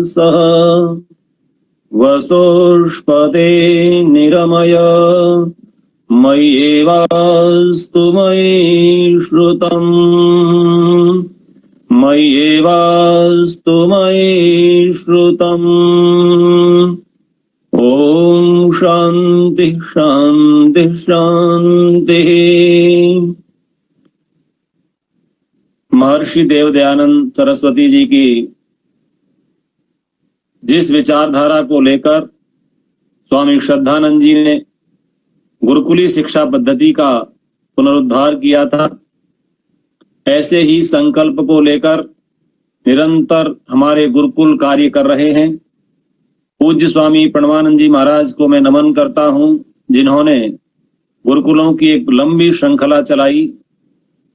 सह वसुष्पते निरमय मय्येवास्तु मयि श्रुतम् मय्येवास्तु मयि श्रुतम्। ओम शांति शांति शांति। महर्षि देव दयानंद सरस्वती जी की जिस विचारधारा को लेकर स्वामी श्रद्धानंद जी ने गुरुकुली शिक्षा पद्धति का पुनरुद्धार किया था, ऐसे ही संकल्प को लेकर निरंतर हमारे गुरुकुल कार्य कर रहे हैं। पूज्य स्वामी प्रणवानंद जी महाराज को मैं नमन करता हूं, जिन्होंने गुरुकुलों की एक लंबी श्रृंखला चलाई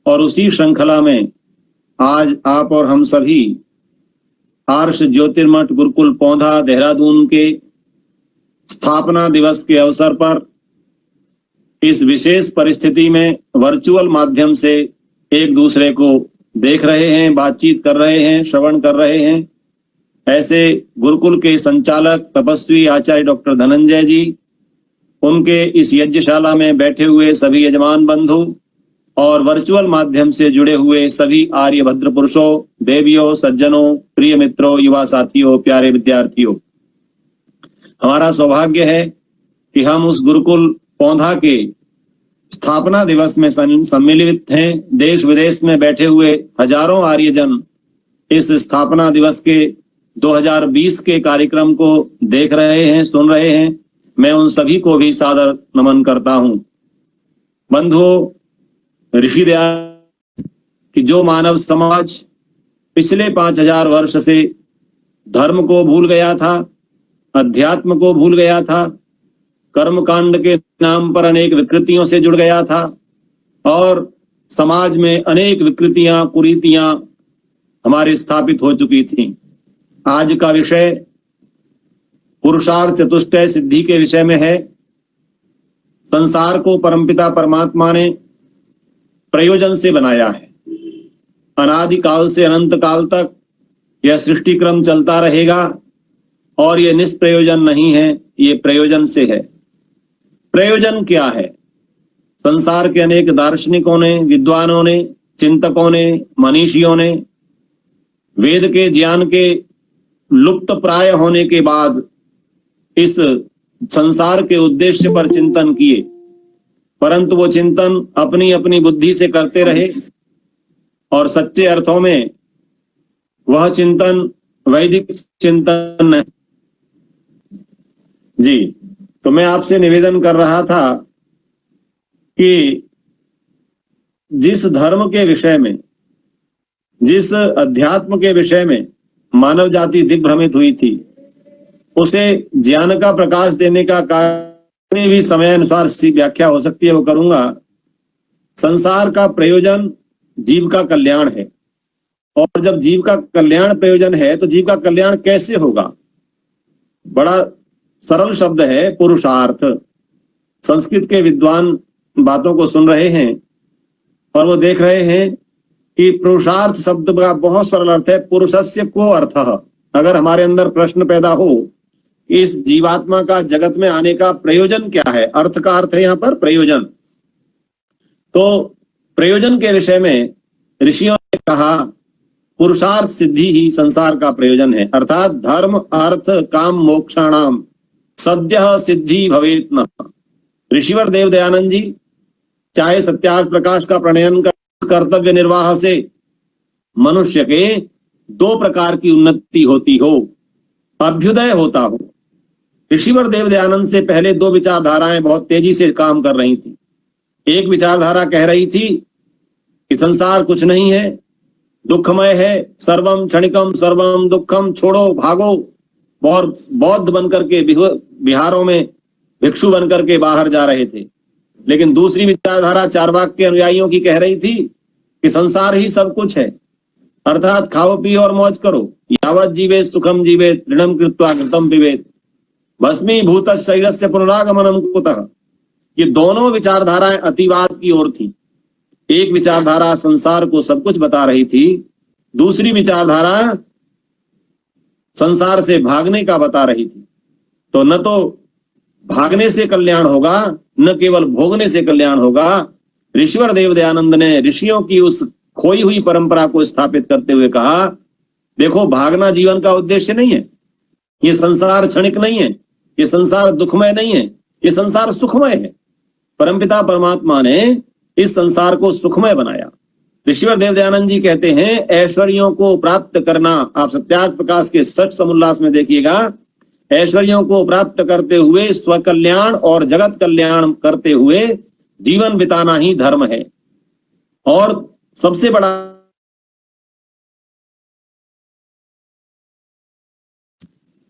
और उसी श्रृंखला में आज आप और हम सभी आर्ष ज्योतिर्मठ गुरुकुल पौंधा देहरादून के स्थापना दिवस के अवसर पर इस विशेष परिस्थिति में वर्चुअल माध्यम से एक दूसरे को देख रहे हैं, बातचीत कर रहे हैं, श्रवण कर रहे हैं। ऐसे गुरुकुल के संचालक तपस्वी आचार्य डॉक्टर धनंजय जी, उनके इस यज्ञशाला में बैठे हुए सभी यजमान बंधु और वर्चुअल माध्यम से जुड़े हुए सभी आर्य भद्र पुरुषों, देवियों, सज्जनों, प्रिय मित्रों, युवा साथियों, प्यारे विद्यार्थियों, हमारा सौभाग्य है कि हम उस गुरुकुल पौंधा के स्थापना दिवस में सम्मिलित हैं। देश विदेश में बैठे हुए हजारों आर्यजन इस स्थापना दिवस के 2020 के कार्यक्रम को देख रहे हैं, सुन रहे हैं। मैं उन सभी को भी सादर नमन करता हूं। बंधुओं, ऋषि दयानंद कि जो मानव समाज पिछले 5000 वर्ष से धर्म को भूल गया था, अध्यात्म को भूल गया था, कर्मकांड के नाम पर अनेक विकृतियों से जुड़ गया था और समाज में अनेक विकृतियां, कुरीतियां हमारे स्थापित हो चुकी थीं। आज का विषय पुरुषार्थ चतुष्टय सिद्धि के विषय में है। संसार को परमपिता परमात्मा ने प्रयोजन से बनाया है। अनादि काल से अनंत काल तक यह सृष्टि क्रम चलता रहेगा और यह निष्प्रयोजन नहीं है, ये प्रयोजन से है। प्रयोजन क्या है? संसार के अनेक दार्शनिकों ने, विद्वानों ने, चिंतकों ने, मनीषियों ने वेद के ज्ञान के लुप्त प्राय होने के बाद इस संसार के उद्देश्य पर चिंतन किए, परंतु वो चिंतन अपनी अपनी बुद्धि से करते रहे और सच्चे अर्थों में वह चिंतन वैदिक चिंतन है। जी, तो मैं आपसे निवेदन कर रहा था कि जिस धर्म के विषय में, जिस अध्यात्म के विषय में मानव जाति दिग्भ्रमित हुई थी, उसे ज्ञान का प्रकाश देने का कार्य भी समय अनुसार व्याख्या हो सकती है, वो करूंगा। संसार का प्रयोजन जीव का कल्याण है और जब जीव का कल्याण प्रयोजन है तो जीव का कल्याण कैसे होगा? बड़ा सरल शब्द है, पुरुषार्थ। संस्कृत के विद्वान बातों को सुन रहे हैं और वो देख रहे हैं कि पुरुषार्थ शब्द का बहुत सरल अर्थ है पुरुषस्य को अर्थः। अगर हमारे अंदर प्रश्न पैदा हो इस जीवात्मा का जगत में आने का प्रयोजन क्या है, अर्थ का अर्थ है यहाँ पर प्रयोजन। तो प्रयोजन के विषय में ऋषियों ने कहा पुरुषार्थ सिद्धि ही संसार का प्रयोजन है, अर्थात धर्म अर्थ काम मोक्षाणाम सद्यः सिद्धि भवेत न। ऋषिवर देव दयानंद जी चाहे सत्यार्थ प्रकाश का प्रणयन कर कर्तव्य निर्वाह से मनुष्य के दो प्रकार की उन्नति होती हो, अभ्युदय होता हो। ऋषिवर देव दयानंद से पहले दो विचारधाराएं बहुत तेजी से काम कर रही थी। एक विचारधारा कह रही थी कि संसार कुछ नहीं है, दुखमय है, सर्वम क्षणिकम सर्वम दुखम, छोड़ो भागो। और बौद्ध बनकर के बिहारों में भिक्षु बनकर के बाहर जा रहे थे। लेकिन दूसरी विचारधारा चार्वाक के अनुयायियों की कह रही थी कि संसार ही सब कुछ है, अर्थात खाओ पियो और मौज करो, यावत जीवे सुखम जीवे ऋणम कृत्वा कृतम पिबेत भस्मीभूत शरीरस्य पुनरागमनम कुतः। ये दोनों विचारधाराएं अतिवाद की ओर थी। एक विचारधारा संसार को सब कुछ बता रही थी, दूसरी विचारधारा संसार से भागने का बता रही थी। तो न तो भागने से कल्याण होगा, न केवल भोगने से कल्याण होगा। ऋषिवर देव दयानंद ने ऋषियों की उस खोई हुई परंपरा को स्थापित करते हुए कहा, देखो भागना जीवन का उद्देश्य नहीं है, ये संसार क्षणिक नहीं है, ये संसार दुखमय नहीं है, ये संसार सुखमय है। परमपिता परमात्मा ने इस संसार को सुखमय बनाया। ऋषिवर देव दयानंद जी कहते हैं, ऐश्वर्यों को प्राप्त करना, आप सत्यार्थ प्रकाश के सच समुल्लास में देखिएगा, ऐश्वर्यों को प्राप्त करते हुए स्वकल्याण और जगत कल्याण करते हुए जीवन बिताना ही धर्म है। और सबसे बड़ा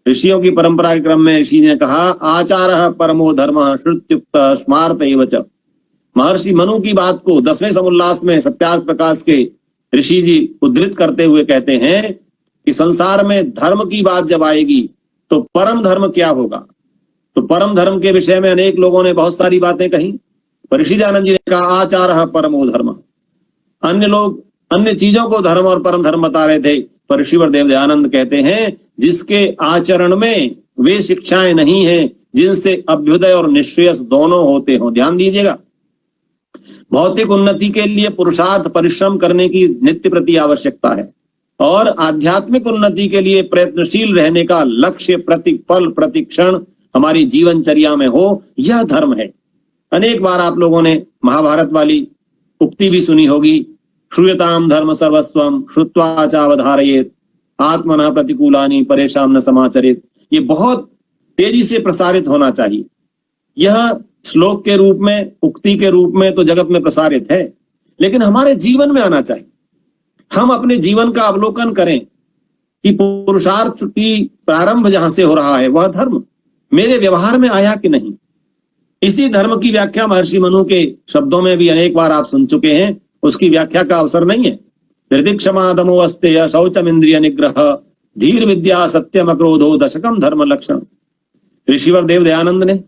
ऋषियों की परंपरा के क्रम में ऋषि ने कहा, आचार परमो धर्म श्रुत्युक्त स्मार्त एव च। महर्षि मनु की बात को 10वें समुल्लास में सत्यार्थ प्रकाश के ऋषि जी उद्धृत करते हुए कहते हैं कि संसार में धर्म की बात जब आएगी तो परम धर्म क्या होगा। तो परम धर्म के विषय में अनेक लोगों ने बहुत सारी बातें कही। ऋषि दयानंद जी ने कहा, आचार परमो धर्म। अन्य लोग अन्य चीजों को धर्म और परम धर्म बता रहे थे, पर ऋषिवर देव दयानंद कहते हैं, जिसके आचरण में वे शिक्षाएं नहीं है जिनसे अभ्युदय और निश्रेयस दोनों होते हो। ध्यान दीजिएगा, भौतिक उन्नति के लिए पुरुषार्थ परिश्रम करने की नित्य प्रति आवश्यकता है, और आध्यात्मिक उन्नति के लिए प्रयत्नशील रहने का लक्ष्य प्रति पल प्रति क्षण हमारी जीवनचर्या में हो, यह धर्म है। अनेक बार आप लोगों ने महाभारत वाली उक्ति भी सुनी होगी, श्रूयताम धर्म सर्वस्वम श्रुत्वा चावधारयेत आत्मनः प्रतिकूलानि परेशान न समाचरित। ये बहुत तेजी से प्रसारित होना चाहिए। यह श्लोक के रूप में, उक्ति के रूप में तो जगत में प्रसारित है, लेकिन हमारे जीवन में आना चाहिए। हम अपने जीवन का अवलोकन करें कि पुरुषार्थ की प्रारंभ जहां से हो रहा है वह धर्म मेरे व्यवहार में आया कि नहीं। इसी धर्म की व्याख्या महर्षि मनु के शब्दों में भी अनेक बार आप सुन चुके हैं, उसकी व्याख्या का अवसर नहीं है। धृति क्षमा दमो अस्तेय शौचम इंद्रिय निग्रह धीर विद्या सत्यम अक्रोधो दशकम धर्म लक्षण। ऋषिवर देव दयानंद ने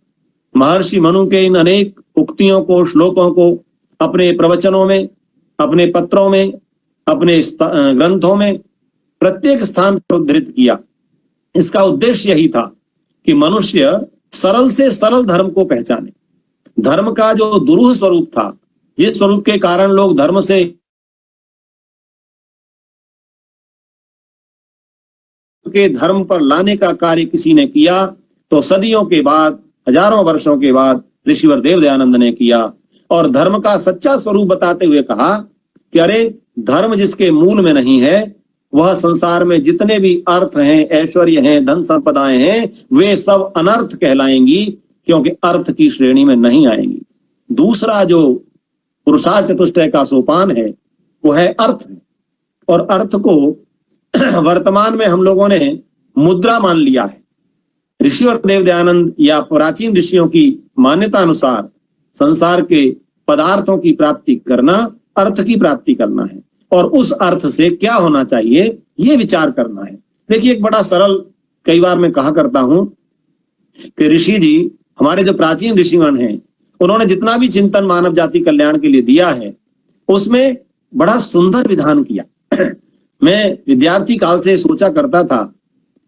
महर्षि मनु के इन अनेक उक्तियों को, श्लोकों को अपने प्रवचनों में, अपने पत्रों में, अपने ग्रंथों में प्रत्येक स्थान पर उद्धृत किया। इसका उद्देश्य यही था कि मनुष्य सरल से सरल धर्म को पहचाने। धर्म का जो दुरूह स्वरूप था, जिस स्वरूप के कारण लोग धर्म से के धर्म पर लाने का कार्य किसी ने किया, तो सदियों के बाद, हजारों वर्षों के बाद ऋषिवर देव दयानंद ने किया और धर्म का सच्चा स्वरूप बताते हुए कहा कि अरे धर्म जिसके मूल में नहीं है, वह संसार में जितने भी अर्थ हैं, ऐश्वर्य हैं, धन संपदाएं हैं, वे सब अनर्थ कहलाएंगी, क्योंकि अर्थ की श्रेणी में नहीं आएंगी। दूसरा जो पुरुषार्थ चतुष्टय का सोपान है वो है अर्थ, और अर्थ को वर्तमान में हम लोगों ने मुद्रा मान लिया है। ऋषिवर देव दयानंद या प्राचीन ऋषियों की मान्यता अनुसार संसार के पदार्थों की प्राप्ति करना अर्थ की प्राप्ति करना है, और उस अर्थ से क्या होना चाहिए ये विचार करना है। देखिए, एक बड़ा सरल, कई बार मैं कहा करता हूं कि ऋषि जी, हमारे जो प्राचीन ऋषिगण हैं, उन्होंने जितना भी चिंतन मानव जाति कल्याण के लिए दिया है उसमें बड़ा सुंदर विधान किया। मैं विद्यार्थी काल से सोचा करता था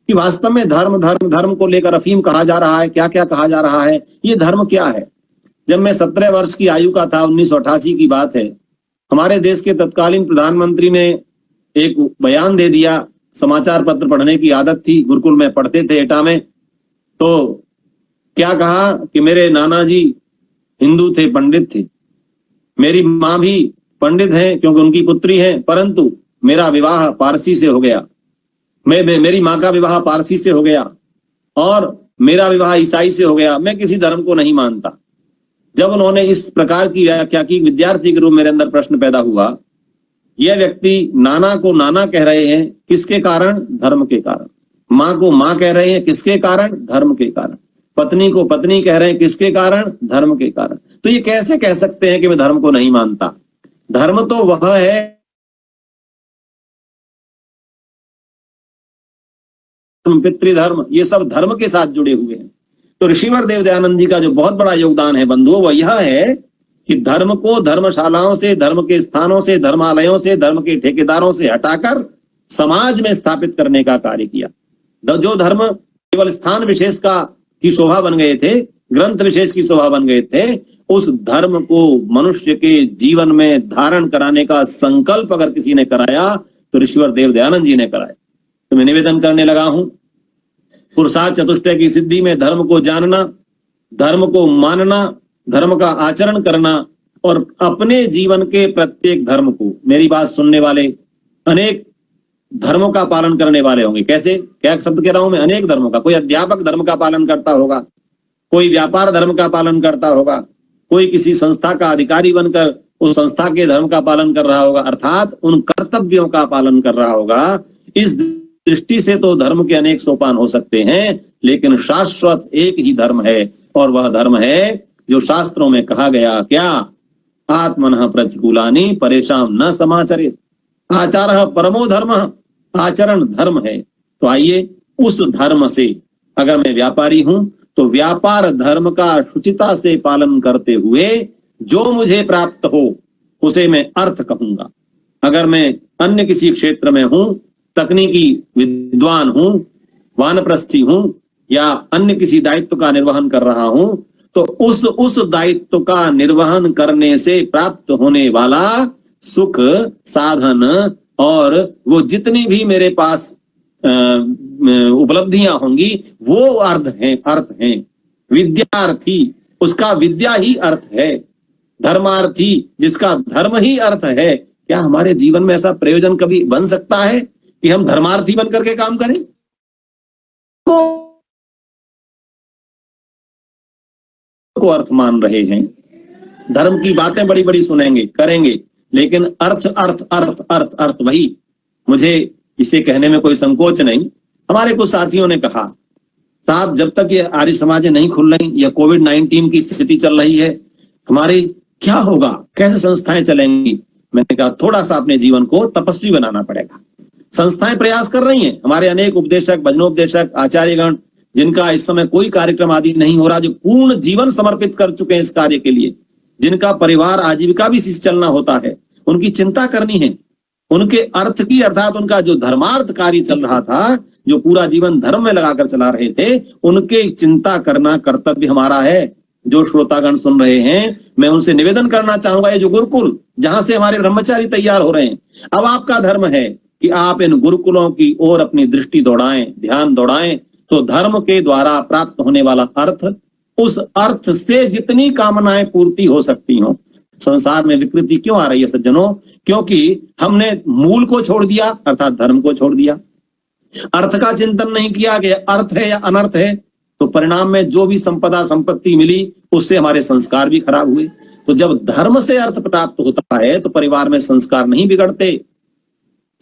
कि वास्तव में धर्म धर्म धर्म को लेकर अफीम कहा जा रहा है, क्या क्या कहा जा रहा है, ये धर्म क्या है। जब मैं 17 वर्ष की आयु का था, 1988 की बात है, हमारे देश के तत्कालीन प्रधानमंत्री ने एक बयान दे दिया। समाचार पत्र पढ़ने की आदत थी, गुरुकुल में पढ़ते थे एटा में। तो क्या कहा कि मेरे नाना जी हिंदू थे, पंडित थे, मेरी माँ भी पंडित है क्योंकि उनकी पुत्री है, परंतु मेरा विवाह पारसी से हो गया, मेरी माँ का विवाह पारसी से हो गया और मेरा विवाह ईसाई से हो गया, मैं किसी धर्म को नहीं मानता। जब उन्होंने इस प्रकार की व्याख्या की, विद्यार्थी के रूप में मेरे अंदर प्रश्न पैदा हुआ, यह व्यक्ति नाना को नाना कह रहे हैं, किसके कारण? धर्म के कारण। माँ को माँ कह रहे हैं, किसके कारण? धर्म के कारण। पत्नी को पत्नी कह रहे हैं, किसके कारण? धर्म के कारण। तो ये कैसे कह सकते हैं कि मैं धर्म को नहीं मानता? धर्म तो वह है पितृधर्म, ये सब धर्म के साथ जुड़े हुए हैं। तो ऋषिवर देव दयानंद जी का जो बहुत बड़ा योगदान है बंधुओं, वह यह है कि धर्म को धर्मशालाओं से, धर्म के स्थानों से, धर्मालयों से, धर्म के ठेकेदारों से हटाकर समाज में स्थापित करने का कार्य किया। जो धर्म केवल स्थान विशेष की शोभा बन गए थे, ग्रंथ विशेष की शोभा बन गए थे, उस धर्म को मनुष्य के जीवन में धारण कराने का संकल्प अगर किसी ने कराया तो ऋषिवर देव दयानंद जी ने कराया। तो मैं निवेदन करने लगा हूं, पुरुषार्थ चतुष्टय की सिद्धि में धर्म को जानना, धर्म को मानना, धर्म का आचरण करना और अपने जीवन के प्रत्येक धर्म को, मेरी बात सुनने वाले अनेक धर्मों का पालन करने वाले होंगे। कैसे, क्या शब्द कह रहा हूं मैं? अनेक धर्मों का। कोई अध्यापक धर्म का पालन करता होगा, कोई व्यापार धर्म का पालन करता होगा, कोई किसी संस्था का अधिकारी बनकर उस संस्था के धर्म का पालन कर रहा होगा, अर्थात उन कर्तव्यों का पालन कर रहा होगा। इस दृष्टि से तो धर्म के अनेक सोपान हो सकते हैं, लेकिन शाश्वत एक ही धर्म है, और वह धर्म है जो शास्त्रों में कहा गया, क्या? आत्मनः प्रतिकूलानि परेशान न समाचरित, आचारः परमो धर्मः, आचरण धर्म है। तो आइए उस धर्म से, अगर मैं व्यापारी हूं तो व्यापार धर्म का शुचिता से पालन करते हुए जो मुझे प्राप्त हो उसे मैं अर्थ कहूंगा। अगर मैं अन्य किसी क्षेत्र में हूं, तकनीकी विद्वान हूं, वानप्रस्थी हूं या अन्य किसी दायित्व का निर्वहन कर रहा हूं, तो उस दायित्व का निर्वहन करने से प्राप्त होने वाला सुख, साधन और वो जितनी भी मेरे पास उपलब्धियां होंगी वो अर्थ हैं। विद्यार्थी, उसका विद्या ही अर्थ है। धर्मार्थी, जिसका धर्म ही अर्थ है। क्या हमारे जीवन में ऐसा प्रयोजन कभी बन सकता है कि हम धर्मार्थी बनकर के काम करें? को अर्थ मान रहे हैं, धर्म की बातें बड़ी बड़ी सुनेंगे, करेंगे, लेकिन अर्थ अर्थ अर्थ अर्थ अर्थ वही। मुझे इसे कहने में कोई संकोच नहीं। हमारे कुछ साथियों ने कहा, साहब जब तक ये आर्य समाजें नहीं खुल रही, या कोविड-19 की स्थिति चल रही है, हमारी क्या होगा, कैसे संस्थाएं चलेंगी? मैंने कहा थोड़ा सा अपने जीवन को तपस्वी बनाना पड़ेगा। संस्थाएं प्रयास कर रही हैं, हमारे अनेक उपदेशक, भजनोपदेशक, आचार्यगण, जिनका इस समय कोई कार्यक्रम आदि नहीं हो रहा, जो पूर्ण जीवन समर्पित कर चुके हैं इस कार्य के लिए, जिनका परिवार आजीविका भी इसी चलना होता है, उनकी चिंता करनी है। उनके अर्थ की, अर्थात उनका जो धर्मार्थ कार्य चल रहा था, जो पूरा जीवन धर्म में लगाकर चला रहे थे, उनके चिंता करना कर्तव्य हमारा है। जो श्रोतागण सुन रहे हैं, मैं उनसे निवेदन करना चाहूंगा, ये जो गुरुकुल जहां से हमारे ब्रह्मचारी तैयार हो रहे हैं, अब आपका धर्म है कि आप इन गुरुकुलों की ओर अपनी दृष्टि दौड़ाएं, ध्यान दौड़ाएं, तो धर्म के द्वारा प्राप्त होने वाला अर्थ, उस अर्थ से जितनी कामनाएं पूर्ति हो सकती हो। संसार में विकृति क्यों आ रही है सज्जनों? क्योंकि हमने मूल को छोड़ दिया, अर्थात धर्म को छोड़ दिया। अर्थ का चिंतन नहीं किया कि अर्थ है या अनर्थ है, तो परिणाम में जो भी संपदा संपत्ति मिली उससे हमारे संस्कार भी खराब हुए। तो जब धर्म से अर्थ प्राप्त होता है तो परिवार में संस्कार नहीं बिगड़ते।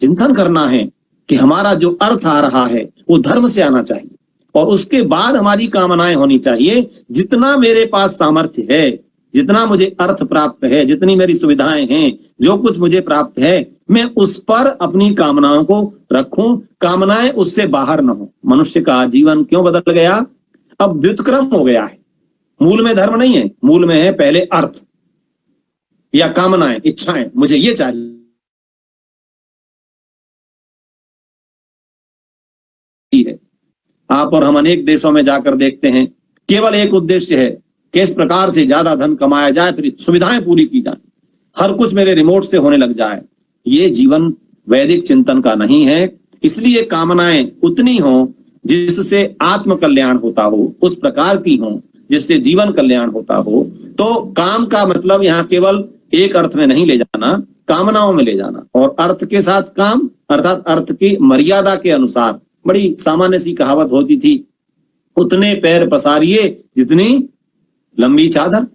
चिंतन करना है कि हमारा जो अर्थ आ रहा है वो धर्म से आना चाहिए, और उसके बाद हमारी कामनाएं होनी चाहिए। जितना मेरे पास सामर्थ्य है, जितना मुझे अर्थ प्राप्त है, जितनी मेरी सुविधाएं हैं, जो कुछ मुझे प्राप्त है, मैं उस पर अपनी कामनाओं को रखूं, कामनाएं उससे बाहर न हो। मनुष्य का जीवन क्यों बदल गया? अब व्युत्क्रम हो गया है। मूल में धर्म नहीं है, मूल में है पहले अर्थ या कामनाएं, इच्छाएं, मुझे ये चाहिए। आप और हम अनेक देशों में जाकर देखते हैं, केवल एक उद्देश्य है, किस प्रकार से ज्यादा धन कमाया जाए, फिर सुविधाएं पूरी की जाए, हर कुछ मेरे रिमोट से होने लग जाए। ये जीवन वैदिक चिंतन का नहीं है। इसलिए कामनाएं उतनी हो जिससे आत्म कल्याण होता हो, उस प्रकार की हो जिससे जीवन कल्याण होता हो। तो काम का मतलब यहाँ केवल एक अर्थ में नहीं ले जाना, कामनाओं में ले जाना, और अर्थ के साथ काम, अर्थात अर्थ की मर्यादा के अनुसार। बड़ी सामान्य सी कहावत होती थी, उतने पैर पसारिए जितनी लंबी चादर।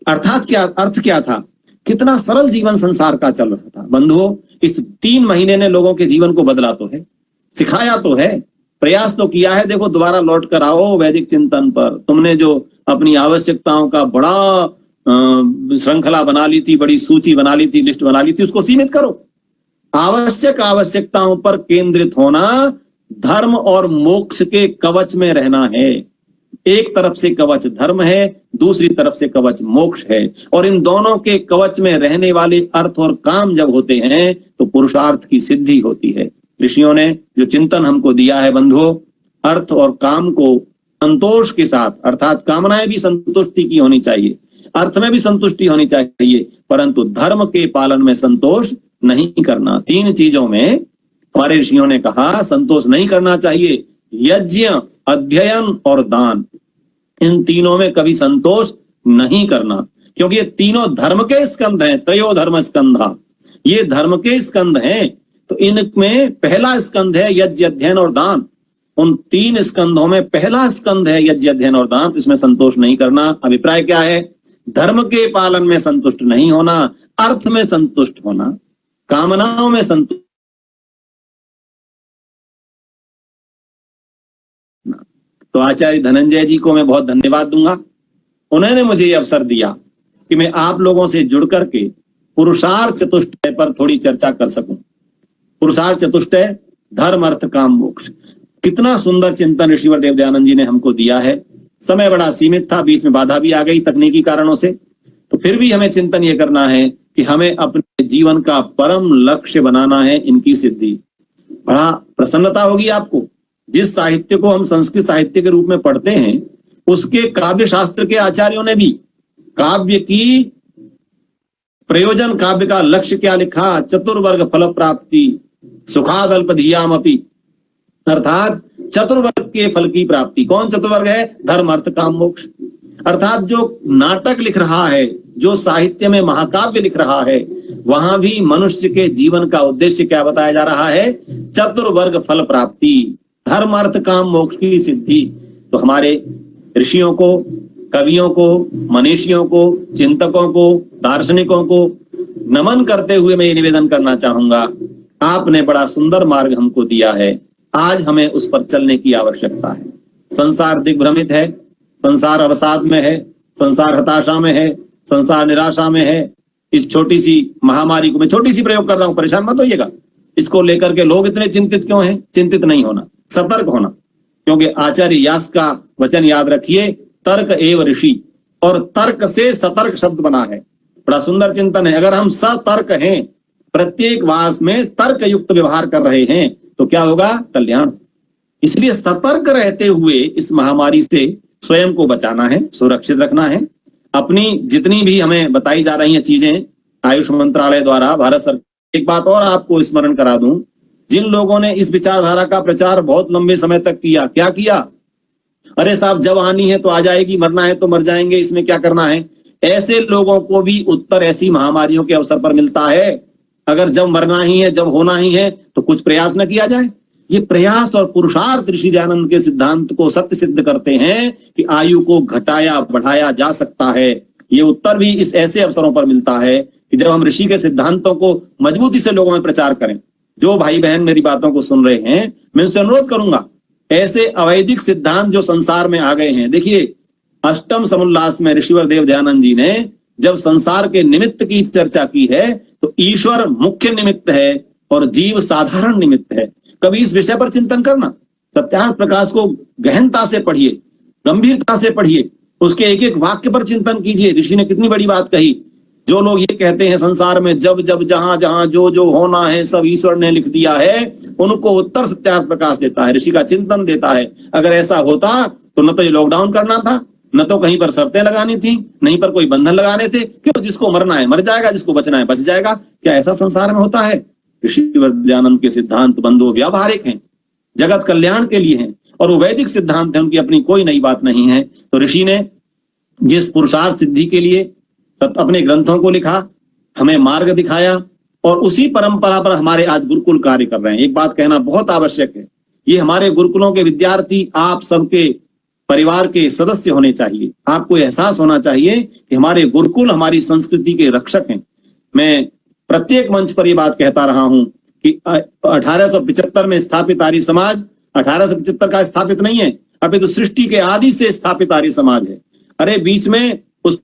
अर्थात क्या, अर्थ क्या था? कितना सरल जीवन संसार का चल रहा था। बंधुओं, इस 3 महीने ने लोगों के जीवन को बदला तो है, सिखाया तो है, प्रयास तो किया है। देखो दोबारा लौट कर आओ वैदिक चिंतन पर। तुमने जो अपनी आवश्यकताओं का बड़ा श्रृंखला बना ली थी, बड़ी सूची बना ली थी, लिस्ट बना ली थी, उसको सीमित करो। आवश्यकताओं पर केंद्रित होना, धर्म और मोक्ष के कवच में रहना है। एक तरफ से कवच धर्म है, दूसरी तरफ से कवच मोक्ष है, और इन दोनों के कवच में रहने वाले अर्थ और काम जब होते हैं तो पुरुषार्थ की सिद्धि होती है। ऋषियों ने जो चिंतन हमको दिया है बंधुओं, अर्थ और काम को संतोष के साथ, अर्थात कामनाएं भी संतुष्टि की होनी चाहिए, अर्थ में भी संतुष्टि होनी चाहिए, परंतु धर्म के पालन में संतोष नहीं करना। 3 चीजों में हमारे ऋषियों ने कहा संतोष नहीं करना चाहिए। यज्ञ, अध्ययन और दान, इन तीनों में कभी संतोष नहीं करना, क्योंकि ये तीनों धर्म के स्कंध हैं। त्रयो धर्म स्कंधा, ये धर्म के स्कंध हैं। तो इनमें पहला स्कंध है यज्ञ, अध्ययन और दान। उन 3 स्कंधों में पहला स्कंध है यज्ञ, अध्ययन और दान। इसमें संतोष नहीं करना। अभिप्राय क्या है? धर्म के पालन में संतुष्ट नहीं होना, अर्थ में संतुष्ट होना, कामनाओं में संतुष्ट। तो आचार्य धनंजय जी को मैं बहुत धन्यवाद दूंगा। उन्होंने मुझे ये अवसर दिया कि मैं आप लोगों से जुड़ करके पुरुषार्थ चतुष्टय पर थोड़ी चर्चा कर सकूं। पुरुषार्थ चतुष्टय, धर्म, अर्थ, काम, मोक्ष। कितना सुंदर चिंतन ऋषिवर देव दयानंद जी ने हमको दिया है। समय बड़ा सीमित था, बीच में बाधा भी आ गई तकनीकी कारणों से, तो फिर भी हमें चिंतन ये करना है कि हमें अपने जीवन का परम लक्ष्य बनाना है इनकी सिद्धि। बड़ा प्रसन्नता होगी आपको। जिस साहित्य को हम संस्कृत साहित्य के रूप में पढ़ते हैं, उसके काव्य शास्त्र के आचार्यों ने भी काव्य की प्रयोजन, काव्य का लक्ष्य क्या लिखा? चतुर्वर्ग फल प्राप्ति सुखादल्पधियामपि, अर्थात चतुर्वर्ग के फल की प्राप्ति। कौन चतुर्वर्ग है? धर्म, अर्थ, काम, मोक्ष। अर्थात जो नाटक लिख रहा है, जो साहित्य में महाकाव्य लिख रहा है, वहां भी मनुष्य के जीवन का उद्देश्य क्या बताया जा रहा है? चतुर्वर्ग फल प्राप्ति, धर्म, अर्थ, काम, मोक्ष की सिद्धि। तो हमारे ऋषियों को, कवियों को, मनीषियों को, चिंतकों को, दार्शनिकों को नमन करते हुए मैं ये निवेदन करना चाहूंगा, आपने बड़ा सुंदर मार्ग हमको दिया है। आज हमें उस पर चलने की आवश्यकता है। संसार दिग्भ्रमित है, संसार अवसाद में है, संसार हताशा में है, संसार निराशा में है। इस छोटी सी महामारी को, मैं छोटी सी प्रयोग कर रहा हूं, परेशान मत होइएगा, इसको लेकर के लोग इतने चिंतित क्यों हैं? चिंतित नहीं होना, सतर्क होना, क्योंकि आचार्य व्यास का वचन याद रखिए, तर्क एव ऋषि, और तर्क से सतर्क शब्द बना है। बड़ा सुंदर चिंतन है। अगर हम सतर्क हैं, प्रत्येक वास में तर्क युक्त व्यवहार कर रहे हैं, तो क्या होगा? कल्याण। इसलिए सतर्क रहते हुए इस महामारी से स्वयं को बचाना है, सुरक्षित रखना है। अपनी जितनी भी हमें बताई जा रही हैं चीजें आयुष मंत्रालय द्वारा, भारत सरकार। एक बात और आपको स्मरण करा दूं, जिन लोगों ने इस विचारधारा का प्रचार बहुत लंबे समय तक किया, क्या किया? अरे साहब, जब आनी है तो आ जाएगी, मरना है तो मर जाएंगे, इसमें क्या करना है? ऐसे लोगों को भी उत्तर ऐसी महामारियों के अवसर पर मिलता है। अगर जब मरना ही है, जब होना ही है, तो कुछ प्रयास न किया जाए। ये प्रयास और पुरुषार्थ ऋषि दयानंद के सिद्धांत को सत्य सिद्ध करते हैं कि आयु को घटाया बढ़ाया जा सकता है। ये उत्तर भी इस ऐसे अवसरों पर मिलता है कि जब हम ऋषि के सिद्धांतों को मजबूती से लोगों में प्रचार करें। जो भाई बहन मेरी बातों को सुन रहे हैं, मैं उनसे अनुरोध करूंगा, ऐसे अवैदिक सिद्धांत जो संसार में आ गए हैं, देखिए अष्टम समुल्लास में ऋषिवर देव दयानंद जी ने जब संसार के निमित्त की चर्चा की है, तो ईश्वर मुख्य निमित्त है और जीव साधारण निमित्त है। कभी इस विषय पर चिंतन करना, सत्यार्थ प्रकाश को गहनता से पढ़िए, गंभीरता से पढ़िए, उसके एक एक वाक्य पर चिंतन कीजिए। ऋषि ने कितनी बड़ी बात कही। जो लोग ये कहते हैं संसार में जब जब जहां जहां जो जो होना है सब ईश्वर ने लिख दिया है, उनको उत्तर सत्यार्थ प्रकाश देता है, ऋषि का चिंतन देता है। अगर ऐसा होता तो न तो ये लॉकडाउन करना था, न तो कहीं पर शर्तें लगानी थी, नहीं पर कोई बंधन लगाने थे। क्यों? जिसको मरना है मर जाएगा, जिसको बचना है बच जाएगा। क्या ऐसा संसार में होता है? ऋषिवर दयानंद के सिद्धांत बंधु व्यावहारिक हैं, जगत कल्याण के लिए हैं, और वो वैदिक सिद्धांत है, उनकी अपनी कोई नई बात नहीं है। तो ऋषि ने जिस पुरुषार्थ सिद्धि के लिए अपने ग्रंथों को लिखा, हमें मार्ग दिखाया, और उसी परंपरा पर हमारे आज गुरुकुल कार्य कर रहे हैं। एक बात कहना बहुत आवश्यक है, ये हमारे गुरुकुलों के विद्यार्थी आप सबके परिवार के सदस्य होने चाहिए। आपको एहसास होना चाहिए कि हमारे गुरुकुल हमारी संस्कृति के रक्षक हैं। मैं प्रत्येक मंच पर यह बात कहता रहा हूं कि 1875 में स्थापित आर्य समाज 1875 का स्थापित नहीं है, अभी तो सृष्टि के आदि से स्थापित आर्य समाज है। अरे बीच में उस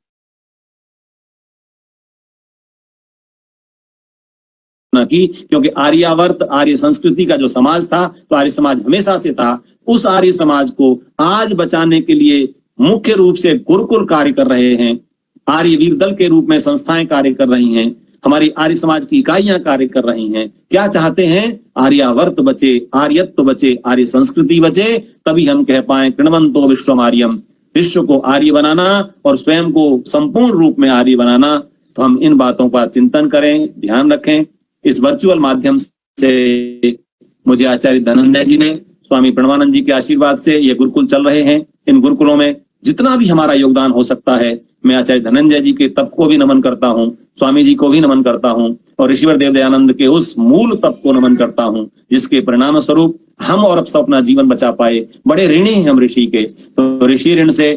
की, क्योंकि आर्यावर्त आर्य संस्कृति का जो समाज था, तो आर्य समाज हमेशा से था। उस आर्य समाज को आज बचाने के लिए मुख्य रूप से गुरुकुल कार्य कर रहे हैं, आर्य वीर दल के रूप में संस्थाएं कार्य कर रही हैं, हमारी आर्य समाज की इकाइयां कार्य कर रही हैं। क्या चाहते हैं? आर्यावर्त बचे, आर्यत्व बचे, आर्य संस्कृति बचे, तभी हम कह पाए कृण्वन्तो विश्वमार्यम, विश्व को आर्य बनाना और स्वयं को संपूर्ण रूप में आर्य बनाना। तो हम इन बातों का चिंतन करें, ध्यान रखें। इस वर्चुअल माध्यम से मुझे आचार्य धनंजय जी ने स्वामी प्रणवानंद जी के आशीर्वाद से ये गुरुकुल चल रहे हैं। इन गुरुकुलों में जितना भी हमारा योगदान हो सकता है, मैं आचार्य धनंजय जी के तप को भी नमन करता हूँ, स्वामी जी को भी नमन करता हूँ और ऋषिवर देव दयानंद के उस मूल तप को नमन करता हूँ जिसके परिणाम स्वरूप हम और अब सब अपना जीवन बचा पाए। बड़े ऋणी हैं हम ऋषि के, तो ऋषि ऋण से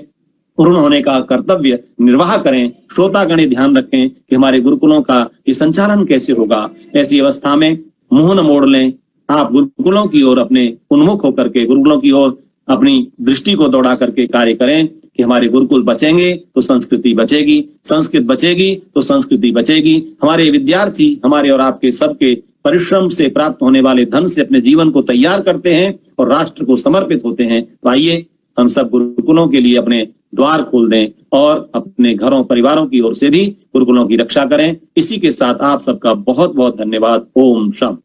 पूर्ण होने का कर्तव्य निर्वाह करें। श्रोतागण ध्यान रखें कि हमारे गुरुकुलों का ये संचालन कैसे होगा। ऐसी अवस्था में मुंह न मोड़ लें, आप गुरुकुलों की ओर अपने उन्मुख होकर के गुरुकुलों की ओर अपनी दृष्टि को दौड़ा करके कार्य करें कि हमारे गुरुकुल बचेंगे तो संस्कृति बचेगी, संस्कृत बचेगी तो संस्कृति बचेगी। हमारे विद्यार्थी हमारे और आपके सबके परिश्रम से प्राप्त होने वाले धन से अपने जीवन को तैयार करते हैं और राष्ट्र को समर्पित होते हैं। तो आइए हम सब गुरुकुलों के लिए अपने द्वार खोल दें और अपने घरों परिवारों की ओर से भी गुरुकुलों की रक्षा करें। इसी के साथ आप सबका बहुत बहुत धन्यवाद। ओम शांति।